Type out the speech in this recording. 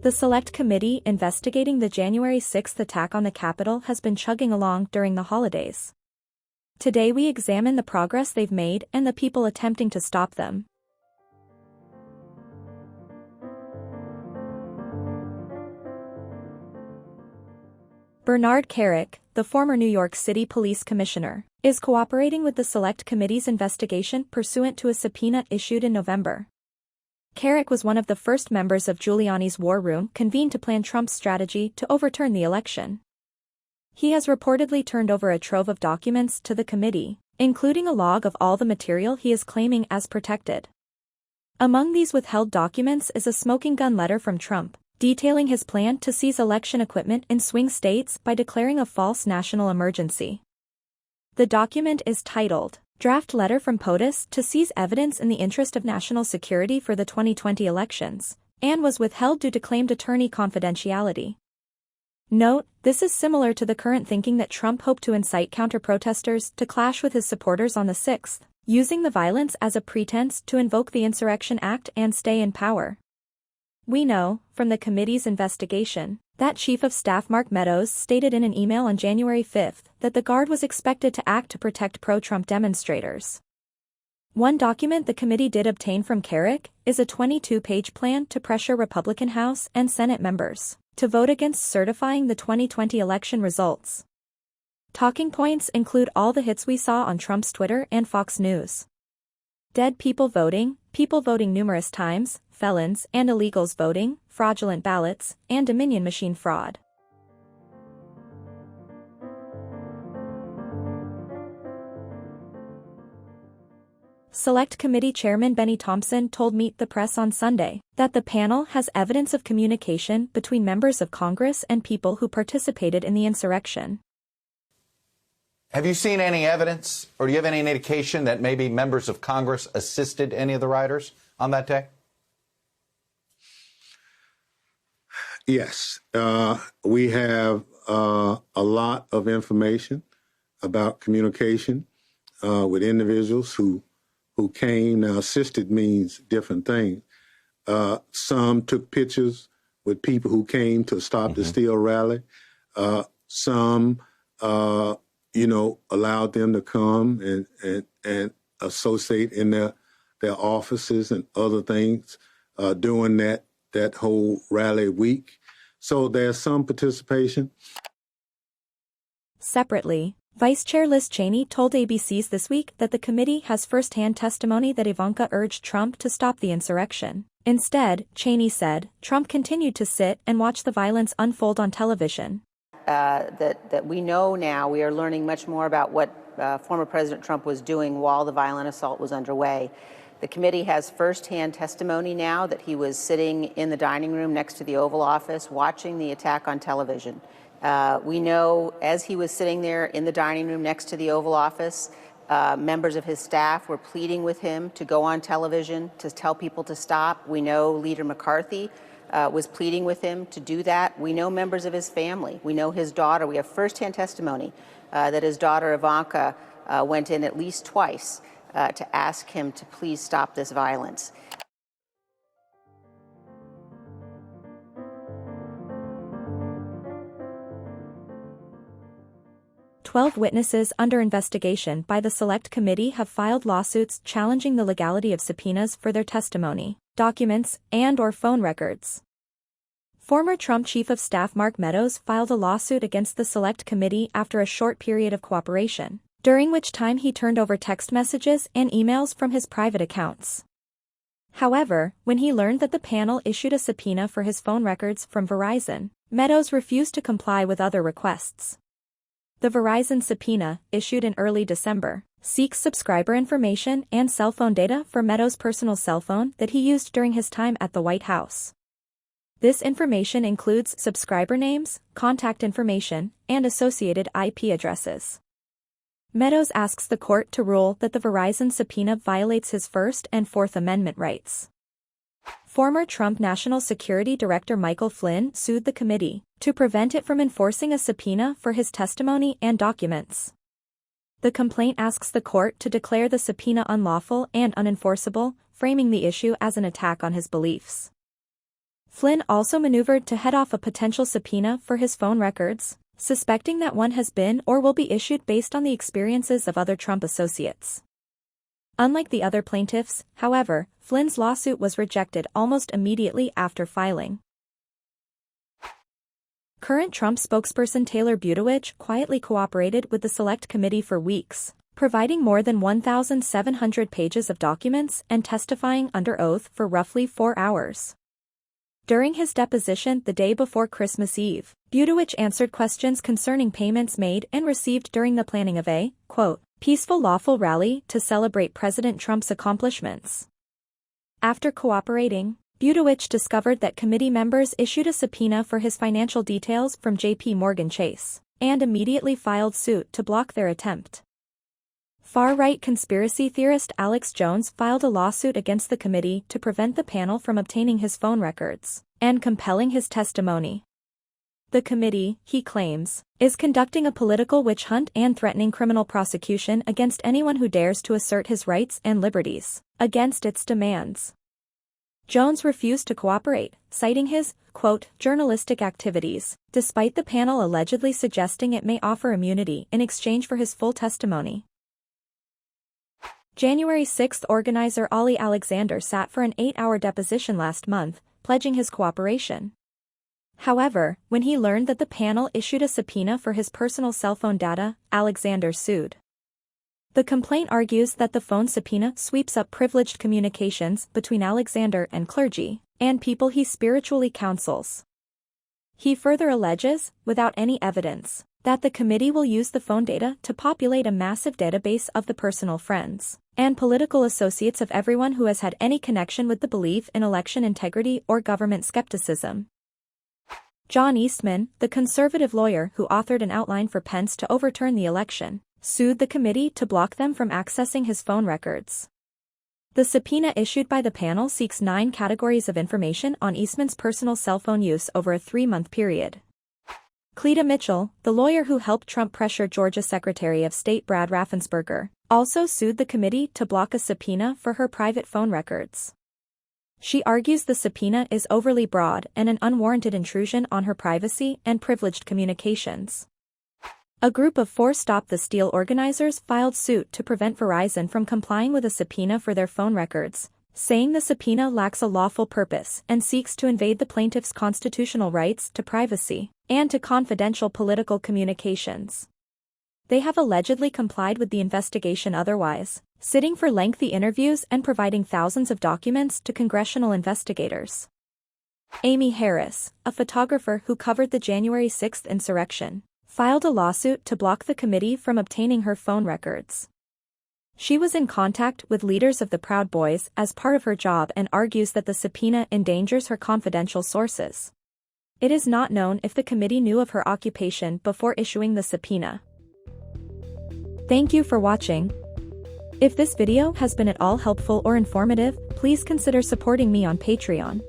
The Select Committee investigating the January 6 attack on the Capitol has been chugging along during the holidays. Today we examine the progress they've made and the people attempting to stop them. Bernard Kerik, the former New York City Police Commissioner, is cooperating with the Select Committee's investigation pursuant to a subpoena issued in November. Kerik was one of the first members of Giuliani's war room convened to plan Trump's strategy to overturn the election. He has reportedly turned over a trove of documents to the committee, including a log of all the material he is claiming as protected. Among these withheld documents is a smoking gun letter from Trump, detailing his plan to seize election equipment in swing states by declaring a false national emergency. The document is titled, Draft Letter from POTUS to Seize Evidence in the Interest of National Security for the 2020 Elections, and was withheld due to claimed attorney confidentiality. Note, this is similar to the current thinking that Trump hoped to incite counter-protesters to clash with his supporters on the 6th, using the violence as a pretense to invoke the Insurrection Act and stay in power. We know, from the committee's investigation, that Chief of Staff Mark Meadows stated in an email on January 5 that the Guard was expected to act to protect pro-Trump demonstrators. One document the committee did obtain from Kerik is a 22-page plan to pressure Republican House and Senate members to vote against certifying the 2020 election results. Talking points include all the hits we saw on Trump's Twitter and Fox News. Dead people voting numerous times, felons and illegals voting, fraudulent ballots, and Dominion machine fraud. Select Committee Chairman Benny Thompson told Meet the Press on Sunday that the panel has evidence of communication between members of Congress and people who participated in the insurrection. Have you seen any evidence, or do you have any indication that maybe members of Congress assisted any of the rioters on that day? Yes. We have a lot of information about communication with individuals who came. Now, assisted means different things. Some took pictures with people who came to stop the Steele rally. Some allowed them to come and associate in their offices and other things during that whole rally week. So there's some participation. Separately, Vice Chair Liz Cheney told ABC's This Week that the committee has first-hand testimony that Ivanka urged Trump to stop the insurrection. Instead, Cheney said, Trump continued to sit and watch the violence unfold on television. That we know now, we are learning much more about what former President Trump was doing while the violent assault was underway. The committee has firsthand testimony now that he was sitting in the dining room next to the Oval Office watching the attack on television. We know as he was sitting there in the dining room next to the Oval Office, members of his staff were pleading with him to go on television to tell people to stop. We know Leader McCarthy was pleading with him to do that. We know members of his family. We know his daughter. We have firsthand testimony that his daughter Ivanka went in at least twice to ask him to please stop this violence. "12 witnesses under investigation by the Select Committee have filed lawsuits challenging the legality of subpoenas for their testimony, documents, and/or phone records. Former Trump Chief of Staff Mark Meadows filed a lawsuit against the Select Committee after a short period of cooperation, during which time he turned over text messages and emails from his private accounts. However, when he learned that the panel issued a subpoena for his phone records from Verizon, Meadows refused to comply with other requests. The Verizon subpoena, issued in early December, seeks subscriber information and cell phone data for Meadows' personal cell phone that he used during his time at the White House. This information includes subscriber names, contact information, and associated IP addresses. Meadows asks the court to rule that the Verizon subpoena violates his First and Fourth Amendment rights. Former Trump National Security Director Michael Flynn sued the committee to prevent it from enforcing a subpoena for his testimony and documents. The complaint asks the court to declare the subpoena unlawful and unenforceable, framing the issue as an attack on his beliefs. Flynn also maneuvered to head off a potential subpoena for his phone records, suspecting that one has been or will be issued based on the experiences of other Trump associates. Unlike the other plaintiffs, however, Flynn's lawsuit was rejected almost immediately after filing. Current Trump spokesperson Taylor Buttigieg quietly cooperated with the Select Committee for weeks, providing more than 1,700 pages of documents and testifying under oath for roughly 4 hours. During his deposition the day before Christmas Eve, Buttigieg answered questions concerning payments made and received during the planning of a, quote, peaceful lawful rally to celebrate President Trump's accomplishments. After cooperating, Buttigieg discovered that committee members issued a subpoena for his financial details from J.P. Morgan Chase, and immediately filed suit to block their attempt. Far-right conspiracy theorist Alex Jones filed a lawsuit against the committee to prevent the panel from obtaining his phone records and compelling his testimony. The committee, he claims, is conducting a political witch hunt and threatening criminal prosecution against anyone who dares to assert his rights and liberties against its demands. Jones refused to cooperate, citing his, quote, journalistic activities, despite the panel allegedly suggesting it may offer immunity in exchange for his full testimony. January 6 organizer Ollie Alexander sat for an 8-hour deposition last month, pledging his cooperation. However, when he learned that the panel issued a subpoena for his personal cell phone data, Alexander sued. The complaint argues that the phone subpoena sweeps up privileged communications between Alexander and clergy, and people he spiritually counsels. He further alleges, without any evidence, that the committee will use the phone data to populate a massive database of the personal friends and political associates of everyone who has had any connection with the belief in election integrity or government skepticism. John Eastman, the conservative lawyer who authored an outline for Pence to overturn the election, sued the committee to block them from accessing his phone records. The subpoena issued by the panel seeks 9 categories of information on Eastman's personal cell phone use over a 3-month period. Cleta Mitchell, the lawyer who helped Trump pressure Georgia Secretary of State Brad Raffensperger, also sued the committee to block a subpoena for her private phone records. She argues the subpoena is overly broad and an unwarranted intrusion on her privacy and privileged communications. A group of 4 Stop the Steal organizers filed suit to prevent Verizon from complying with a subpoena for their phone records, saying the subpoena lacks a lawful purpose and seeks to invade the plaintiff's constitutional rights to privacy and to confidential political communications. They have allegedly complied with the investigation otherwise, sitting for lengthy interviews and providing thousands of documents to congressional investigators. Amy Harris, a photographer who covered the January 6 insurrection, filed a lawsuit to block the committee from obtaining her phone records. She was in contact with leaders of the Proud Boys as part of her job and argues that the subpoena endangers her confidential sources. It is not known if the committee knew of her occupation before issuing the subpoena. Thank you for watching. If this video has been at all helpful or informative, please consider supporting me on Patreon.